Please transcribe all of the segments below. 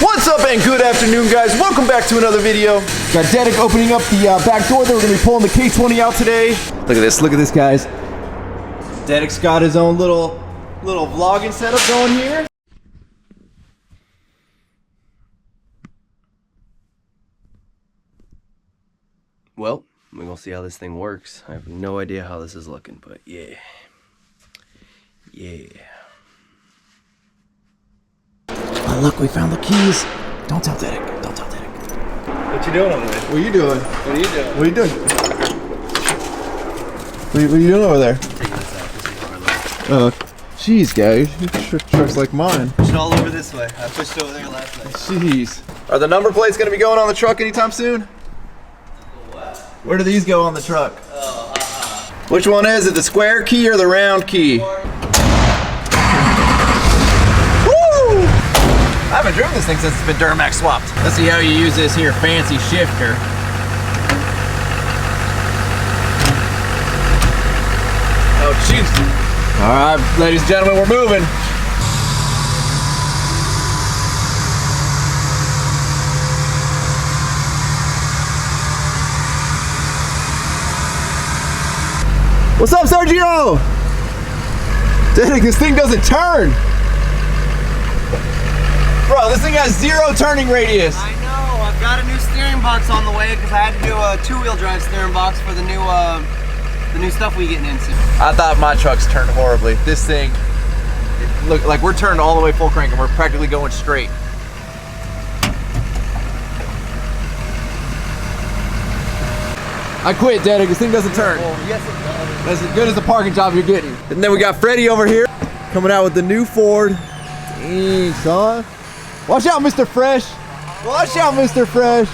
What's up and good afternoon, guys? Welcome back to another video. Got Derek opening up the back door that we're gonna be pulling the K20 out today. Look at this, guys. Derek's got his own little vlogging setup going here. Well, we're gonna see how this thing works. I have no idea how this is looking, but yeah. Oh look, we found the keys. Don't tell Derek. Don't tell Derek. What you doing over there? What are you doing? What are you doing? What are you doing? What are you doing over there? Taking this out. This is our life. Oh, jeez, guys. Your truck's like mine. Push it all over this way. I pushed over there last night. Jeez. Are the number plates gonna be going on the truck anytime soon? What? Where do these go on the truck? Which one is it? The square key or the round key? I haven't driven this thing since it's been Duramax swapped. Let's see how you use this here fancy shifter. Oh, jeez. All right, ladies and gentlemen, we're moving. What's up, Sergio? Dang, this thing doesn't turn. Bro, this thing has 0 turning radius. I know. I've got a new steering box on the way because I had to do a 2-wheel drive steering box for the new stuff we getting into. I thought my trucks turned horribly. This thing, look, like we're turned all the way full crank and we're practically going straight. I quit, Daddy. This thing doesn't turn. Well, yes, it does. That's as good as the parking job you're getting. And then we got Freddy over here coming out with the new Ford. Dang, son. Watch out, Mr. Fresh. Watch out, Mr. Fresh.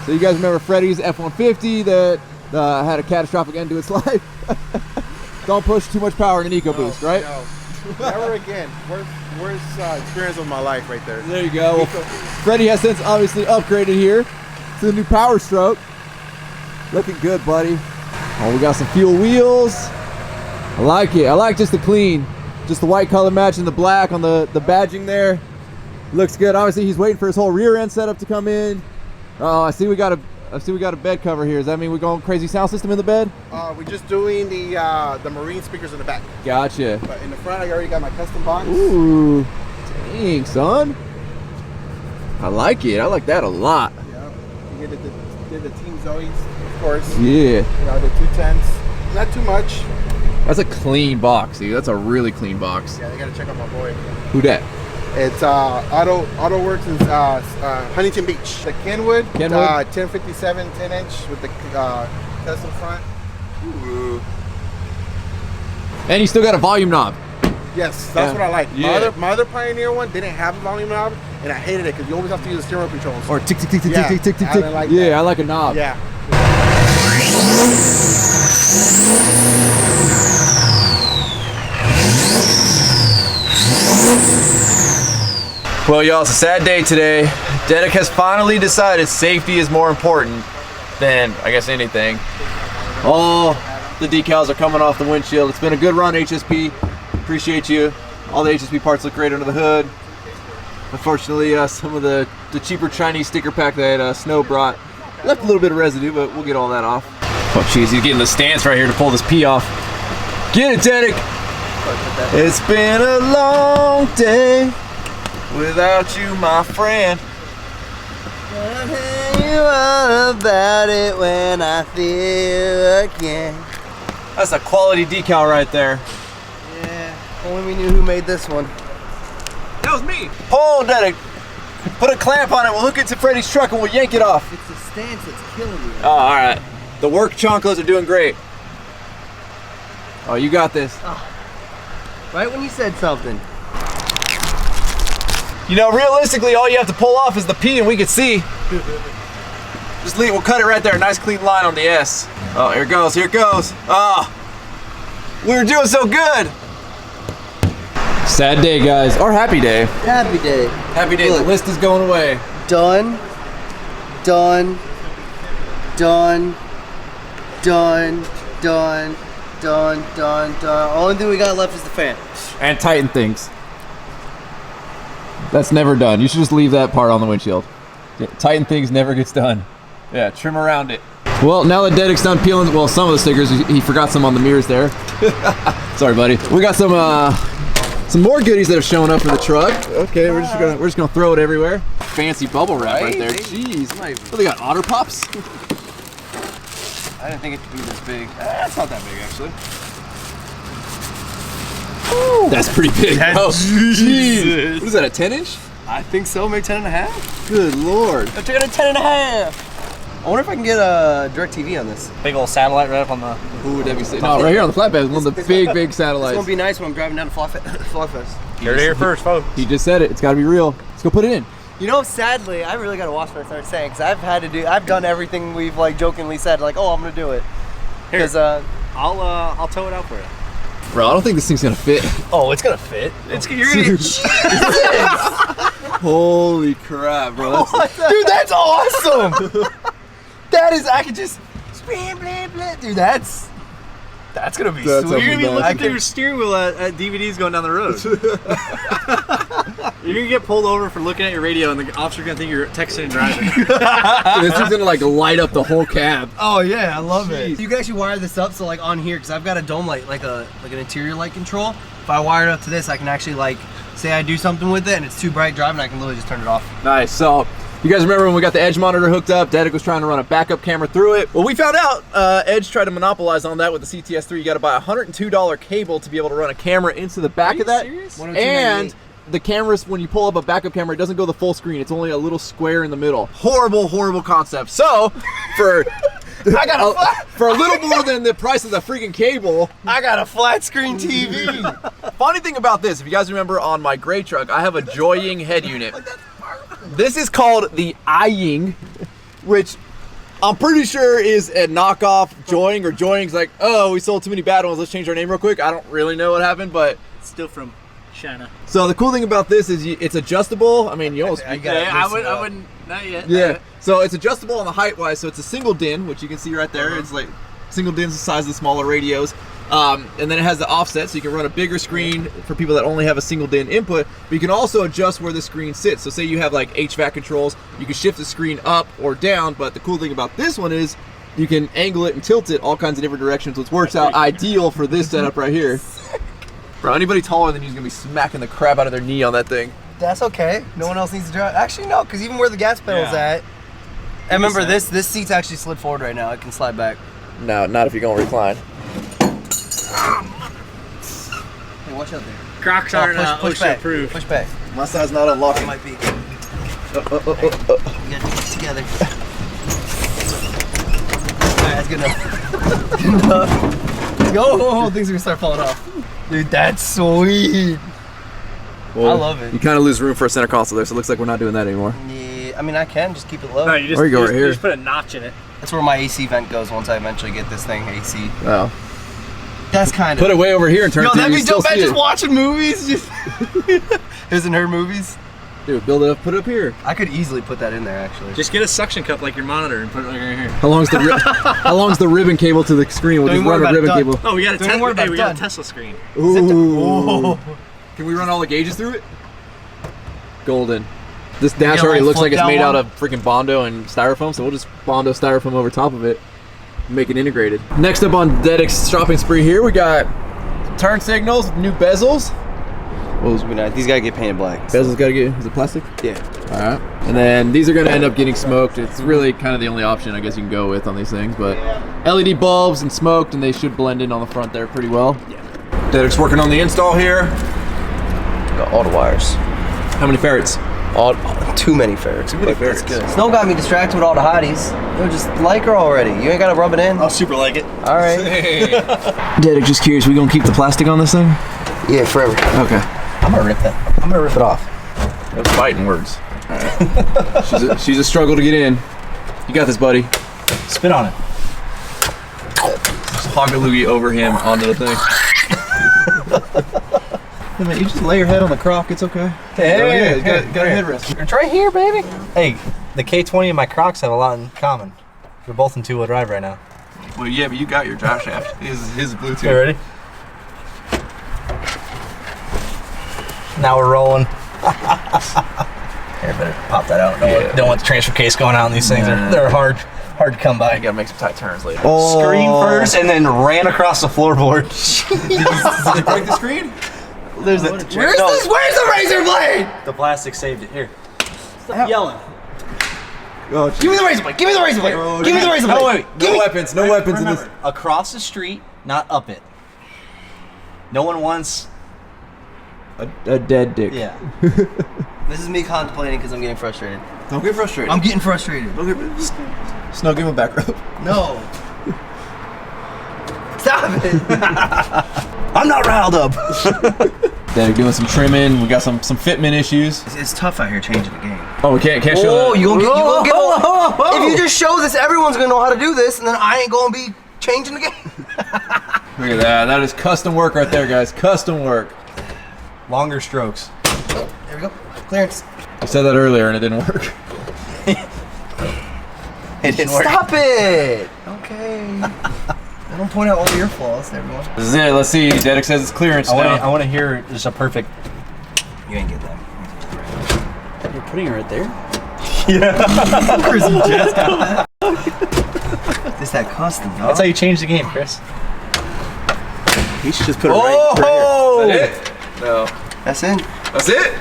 So you guys remember Freddy's F-150 that had a catastrophic end to its life? Don't push too much power in an EcoBoost, right? No, never again. Worst experience of my life right there. There you go. Well, Freddy has since obviously upgraded here to the new Power Stroke. Looking good, buddy. Oh, we got some fuel wheels. I like it. I like just the clean. Just the white color matching the black on the badging there. Looks good. Obviously, he's waiting for his whole rear end setup to come in. Oh, I see we got a bed cover here. Does that mean we're going crazy sound system in the bed? We're just doing the marine speakers in the back. Gotcha. But in the front, I already got my custom box. Ooh, dang, son. I like it. I like that a lot. Yeah. You did the Team Zoe's, of course. Yeah. You know, the 210s. Not too much. That's a clean box, dude. That's a really clean box. Yeah, they gotta check out my boy. Who that? It's Auto Works in Huntington Beach. The Kenwood. 1057 10-inch with the custom front. Ooh. And you still got a volume knob. Yes, that's what I like. Yeah. My other Pioneer one didn't have a volume knob, and I hated it because you always have to use the steering wheel controls. Or tick tick tick tick Yeah, tick tick tick I tick. didn't like Yeah, that. I like a knob. Yeah. Well, y'all, it's a sad day today. Derek has finally decided safety is more important than, I guess, anything. All the decals are coming off the windshield. It's been a good run, HSP. Appreciate you. All the HSP parts look great under the hood. Unfortunately, some of the cheaper Chinese sticker pack that Snow brought left a little bit of residue, but we'll get all that off. Oh, jeez, he's getting the stance right here to pull this P off. Get it, Derek. It's been a long day without you, my friend. I'll tell you all about it when I feel again. That's a quality decal right there. Yeah, only we knew who made this one. That was me. Pull, Derek. Put a clamp on it. We'll hook it to Freddy's truck and we'll yank it off. It's the stance that's killing you. Oh, all right. The work chonkos are doing great. Oh, you got this. Right when you said something. You know, realistically, all you have to pull off is the P and we can see. Just leave, we'll cut it right there. Nice clean line on the S. Oh, here it goes, here it goes. Oh, we were doing so good. Sad day, guys, or happy day. Happy day. Happy day, Look. the list is going away. Done. Done. Done. Done. Done. Done. Done. Done. Only thing we got left is the fan. And tighten things. That's never done. You should just leave that part on the windshield. Tighten things never gets done. Yeah, trim around it. Well, now that Dedek's done peeling, well, some of the stickers, he forgot some on the mirrors there. Sorry, buddy. We got some more goodies that have shown up in the truck. Okay, we're just gonna throw it everywhere. Fancy bubble wrap right there. Jeez. Oh, they got Otter Pops? I didn't think it could be this big. It's not that big, actually. Ooh, that's pretty big. Oh, jeez. What is that, a 10-inch? I think so, maybe 10 and a half. Good Lord. I'm taking a 10 and a half. I wonder if I can get a DirecTV on this. Big old satellite right up on the... Ooh, that'd be sick. No, right here on the flatbed is one of the big satellites. It's gonna be nice when I'm driving down to Flyfest. You're here first, folks. He just said it. It's gotta be real. Let's go put it in. You know, sadly, I really gotta watch what I start saying, because I've done everything we've like jokingly said, like, oh, I'm gonna do it. Because I'll tow it out for you. Bro, I don't think this thing's gonna fit. oh, it's gonna fit. You're gonna get Holy crap, bro. dude, that's awesome. That is, I could just dude, that's gonna be That's sweet. You're gonna be looking I through your steering wheel at DVDs going down the road. You're gonna get pulled over for looking at your radio, and the officer's gonna think you're texting and driving. This is gonna like light up the whole cab. Oh yeah, I love it. You can actually wire this up so like on here, because I've got a dome light, like an interior light control. If I wire it up to this, I can actually like say I do something with it and it's too bright driving, I can literally just turn it off. Nice. So you guys remember when we got the Edge monitor hooked up, Dedek was trying to run a backup camera through it. Well, we found out Edge tried to monopolize on that with the CTS3. You got to buy a $102 cable to be able to run a camera into the back of that. Serious? And the cameras, when you pull up a backup camera, it doesn't go the full screen. It's only a little square in the middle. Horrible concept. So for for a little more than the price of the freaking cable, I got a flat screen TV. Funny thing about this, if you guys remember on my gray truck, I have a iYing head unit. This is called the iYing, which I'm pretty sure is a knockoff Joying, or Joying's like, oh, we sold too many bad ones, let's change our name real quick. I don't really know what happened, but Still from China. so the cool thing about this is it's adjustable. I mean, you almost I wouldn't, not yet. yeah. So it's adjustable on the height wise. So it's a single DIN, which you can see right there. It's like single DIN's the size of the smaller radios. And then it has the offset, so you can run a bigger screen for people that only have a single DIN input, but you can also adjust where the screen sits. So say you have like HVAC controls, you can shift the screen up or down, but the cool thing about this one is you can angle it and tilt it all kinds of different directions, which works out ideal for this setup right here. Bro, anybody taller than you is going to be smacking the crap out of their knee on that thing. That's okay. No one else needs to drive. Actually, no, because even where the gas pedal's at, I remember this seat's actually slid forward right now. It can slide back. No, not if you're going to recline. Hey, watch out there. Crocs aren't push OSHA back. approved. Push back. My side's not unlocking. It might be. We gotta do this together. Alright, that's good enough. Good enough. Go! Things are gonna start falling off. Dude, that's sweet. Well, I love it. You kind of lose room for a center console there, so it looks like we're not doing that anymore. Yeah, I mean, I can just keep it low. No, you just, Or you go right here. You just put a notch in it. That's where my AC vent goes once I eventually get this thing AC. Oh. That's kind of. Put it way over here and turn it Yo, to that'd you be still dope. see Just it. watching movies. Just isn't her movies? Dude, build it up, put it up here. I could easily put that in there, actually. Just get a suction cup like your monitor and put it like right here. How long's the ribbon cable to the screen? We'll Don't just even run worry a ribbon about it, cable. Oh, we got a Don't worry about we it, got a done. Tesla screen. Ooh. Can we run all the gauges through it? Golden. This dash Yeah, already like looks like it's flip made down out of freaking Bondo and styrofoam, so we'll just Bondo styrofoam over top of it, make it integrated. Next up on Dedek's shopping spree here, we got turn signals, new bezels. These gotta get painted black. Bezels gotta get, is it plastic? Yeah. Alright. And then these are gonna end up getting smoked. It's really kind of the only option I guess you can go with on these things, but LED bulbs and smoked, and they should blend in on the front there pretty well. Yeah. Dedek's working on the install here. Got all the wires. How many ferrets? Too many ferrets. Too many ferrets. That's good. Snow got me distracted with all the hotties. Just like her already. You ain't gotta rub it in. I'll super like it. All right. Dedek, just curious, we gonna keep the plastic on this thing? Yeah, forever. Okay. I'm gonna rip that. I'm gonna rip it off. Those fighting words. She's a struggle to get in. You got this, buddy. Spit on it. Just hog a loogie over him onto the thing. Hey man, you just lay your head on the crock, it's okay. Hey, you got a headrest. It's right here, baby. Hey, the k20 and my Crocs have a lot in common. We're both in two-wheel drive right now. Well, yeah, but you got your drive shaft. His Bluetooth. Okay, ready? Now we're rolling. Here, better pop that out. Don't want the transfer case going out on these things. They're hard to come by. You gotta make some tight turns later. Screen first and then ran across the floorboard. Did you break the screen? Where's the razor blade? The plastic saved it. Here. Stop yelling. Oh, Give me the razor blade. Give me the razor blade. Give me the razor blade. No, wait. No weapons. No weapons in this. Across the street, not up it. No one wants a dead dick. Yeah. This is me contemplating because I'm getting frustrated. Don't get frustrated. I'm getting frustrated. Snow, give him a back rub. No. Stop it. I'm not riled up. They're doing some trimming. We got some fitment issues. It's tough out here changing the game. Oh, we can't show Oh, that. you gonna get If you just show this, everyone's gonna know how to do this, and then I ain't gonna be changing the game. Look at that. That is custom work right there, guys. Custom work. Longer strokes. There we go. Clearance. I said that earlier and it didn't work. It didn't work. Stop it. Okay. I don't point out all your flaws, everyone. This is it. Let's see. Dedek says it's clearance now. I want to hear just a perfect. You ain't get that. You're putting it right there. Chris just got that. This that custom, dog. That's how you change the game, Chris. He should just put it Oh! right Is that it? No. That's in. That's it?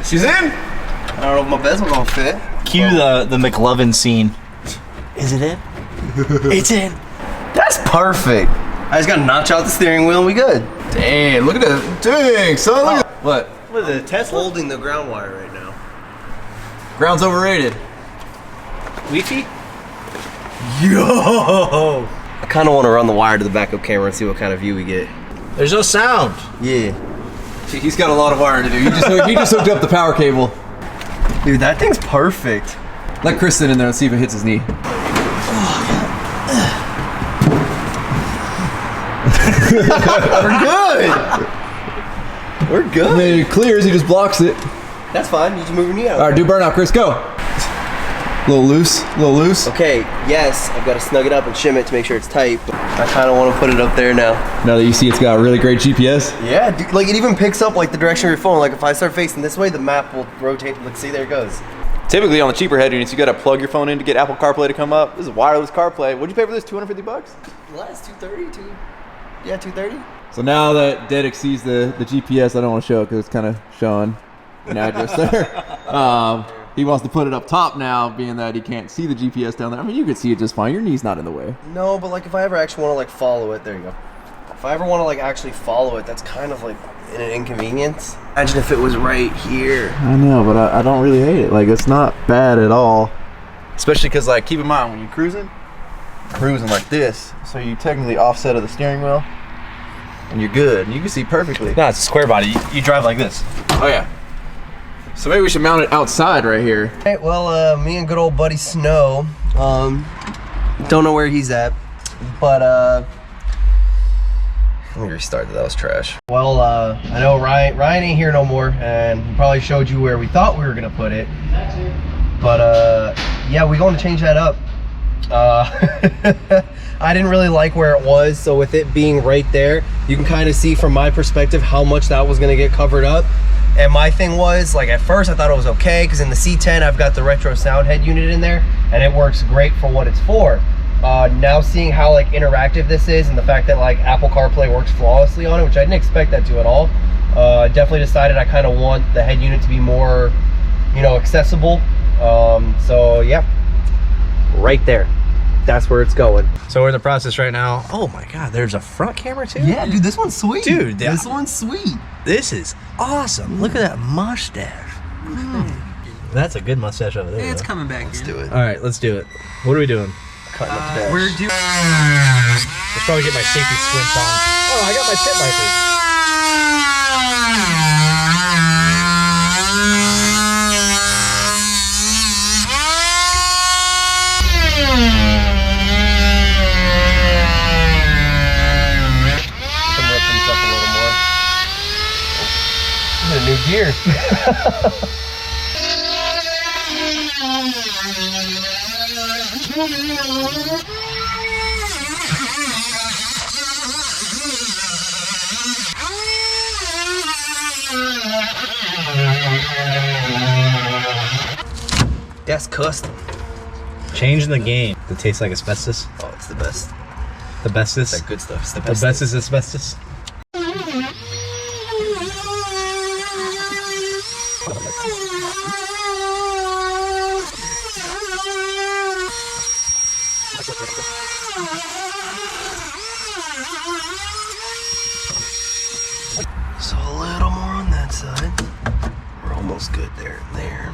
She's in? I don't know if my bezel gonna fit. Cue the McLovin scene. Is it in? It's in. That's perfect. I just gotta notch out the steering wheel and we good. Damn, look at that. Dang, son. Look at what? What is it, Tesla? Holding the ground wire right now. Ground's overrated. Wi-Fi? Yo! I kind of want to run the wire to the backup camera and see what kind of view we get. There's no sound. Yeah. He's got a lot of wiring to do. He just hooked up the power cable. Dude, that thing's perfect. Let Chris sit in there and see if it hits his knee. We're good. We're good. And then it clears, he just blocks it. That's fine. You just move your knee out. All right, do burnout, Chris, go. A little loose, a little loose. Okay, yes, I've got to snug it up and shim it to make sure it's tight, but I kind of want to put it up there now. Now that you see it's got really great GPS. Yeah, dude, like it even picks up like the direction of your phone. Like if I start facing this way, the map will rotate. Look, see, there it goes. Typically on the cheaper head units, you got to plug your phone in to get Apple CarPlay to come up. This is wireless CarPlay. What'd you pay for this? $250? Last 230, yeah, 230. So now that Dedek sees the GPS, I don't want to show it because it's kind of showing an address there. He wants to put it up top now, being that he can't see the GPS down there. I mean, you could see it just fine. Your knee's not in the way. No, but like if I ever actually want to like follow it, there you go. If I ever want to like actually follow it, that's kind of like an inconvenience. Imagine if it was right here. I know, but I don't really hate it. Like, it's not bad at all. Especially because, like, keep in mind, when you're cruising like this, so you technically offset of the steering wheel, and you're good. And you can see perfectly. No, it's a square body. You drive like this. Oh, yeah. So maybe we should mount it outside right here. Hey, well, me and good old buddy Snow, don't know where he's at, but let me restart that was trash. Well, I know Ryan ain't here no more, and he probably showed you where we thought we were gonna put it. But yeah, we're going to change that up. I didn't really like where it was, so with it being right there, you can kind of see from my perspective how much that was gonna get covered up. And my thing was, like, at first I thought it was okay, because in the C10 I've got the retro sound head unit in there, and it works great for what it's for. Now seeing how like interactive this is, and the fact that like Apple CarPlay works flawlessly on it, which I didn't expect that to at all, definitely decided I kind of want the head unit to be more, you know, accessible. So yeah, right there, that's where it's going. So we're in the process right now. Oh my God, there's a front camera too? Yeah, dude, this one's sweet. Dude, this one's sweet. This is awesome. Look at that mustache. That's a good mustache over there. It's though. coming back. Let's do it. All right, let's do it. What are we doing? Cutting up the dash. We're doing. Let's probably get my safety squints on. Oh, I got my pit vipers. Can rip these up a little more. This is a new gear. That's custom. Changing the game. It tastes like asbestos. Oh, it's the best. The bestest. That good stuff. It's the The best. best is asbestos. So a little more on that side. We're almost good there and there.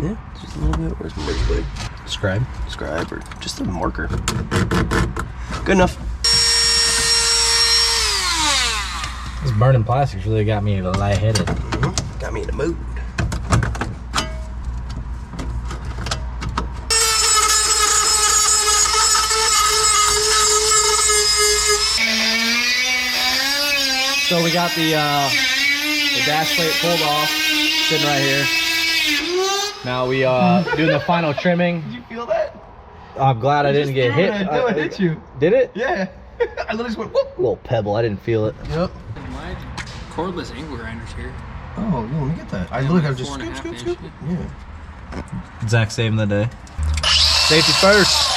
Yeah, just a little bit. Where's my blade? Scribe. Scribe or just a marker. Good enough. This burning plastics really got me lightheaded. Got me in the mood. So we got the dash plate pulled off, sitting right here. Now we doing the final trimming. Did you feel that? I'm glad I didn't get hit. No, it hit you. Did it? Yeah. I literally just went whoop. Little pebble. I didn't feel it. Yep. My cordless angle grinder's here. Oh, you want me to get that? I literally have just scoop, scoop, scoop. Yeah. Zach saving the day. Safety first.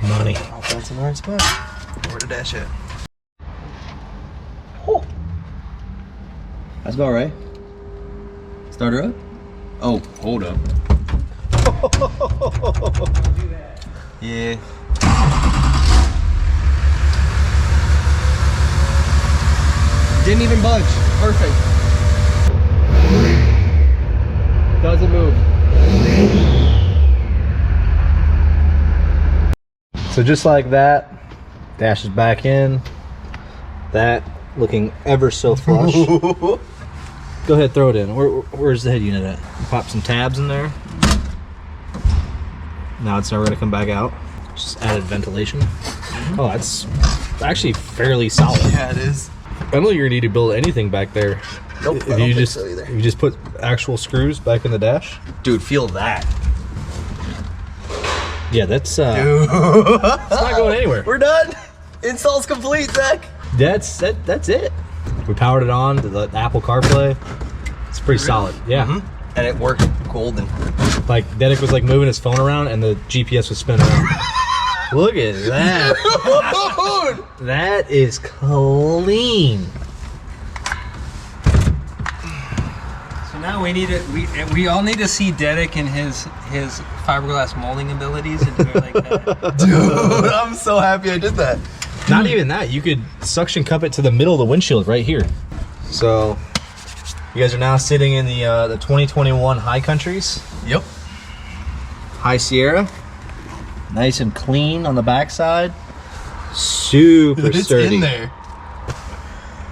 Money. Oh, that's in the right spot. Where the dash at? Oh. That's about right. Start her up. Oh, hold up. Yeah. Didn't even budge. Perfect. Doesn't move. So just like that, dash is back in. That looking ever so flush. Go ahead, throw it in. Where's the head unit at? Pop some tabs in there. Now it's never gonna come back out. Just added ventilation. Oh, that's actually fairly solid. Yeah, it is. I don't think you're gonna need to build anything back there. Nope, I If don't you think just so either. if you just put actual screws back in the dash. Dude, feel that. Yeah, that's Dude. it's not going anywhere. We're done. Install's complete, Zach. That's it. We powered it on to the Apple CarPlay. It's pretty solid. Yeah. And it worked golden. Like Dedek was like moving his phone around and the GPS was spinning around. Look at that. That is clean. So now we need to we all need to see Dedek and his fiberglass molding abilities and do it like that. Dude, I'm so happy I did that. Not even that. You could suction cup it to the middle of the windshield right here. So you guys are now sitting in the 2021 High Countries. Yep. High Sierra. Nice and clean on the backside. Super It's sturdy. in there.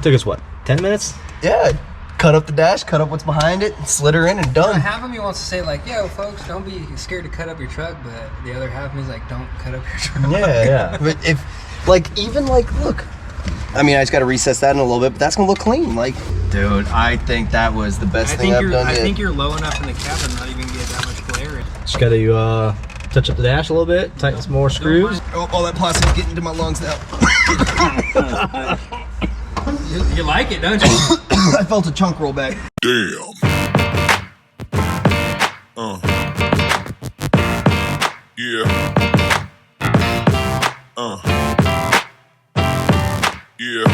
Took us what, 10 minutes? Yeah. Cut up the dash, cut up what's behind it, slid her in and done. Half of me wants to say like, yo, folks, don't be scared to cut up your truck, but the other half of me is like, don't cut up your truck. Yeah. Yeah. But if, like, even like, look. I mean, I just got to recess that in a little bit, but that's going to look clean. Like, dude, I think that was the best thing I've done I yet. think you're low enough in the cabin not even get that much glare in. Just gotta touch up the dash a little bit, tighten some more screws. Oh, all that plastic's getting into my lungs now. You like it, don't you? I felt a chunk roll back. Damn. Yeah. Yeah.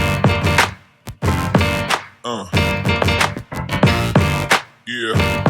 Yeah.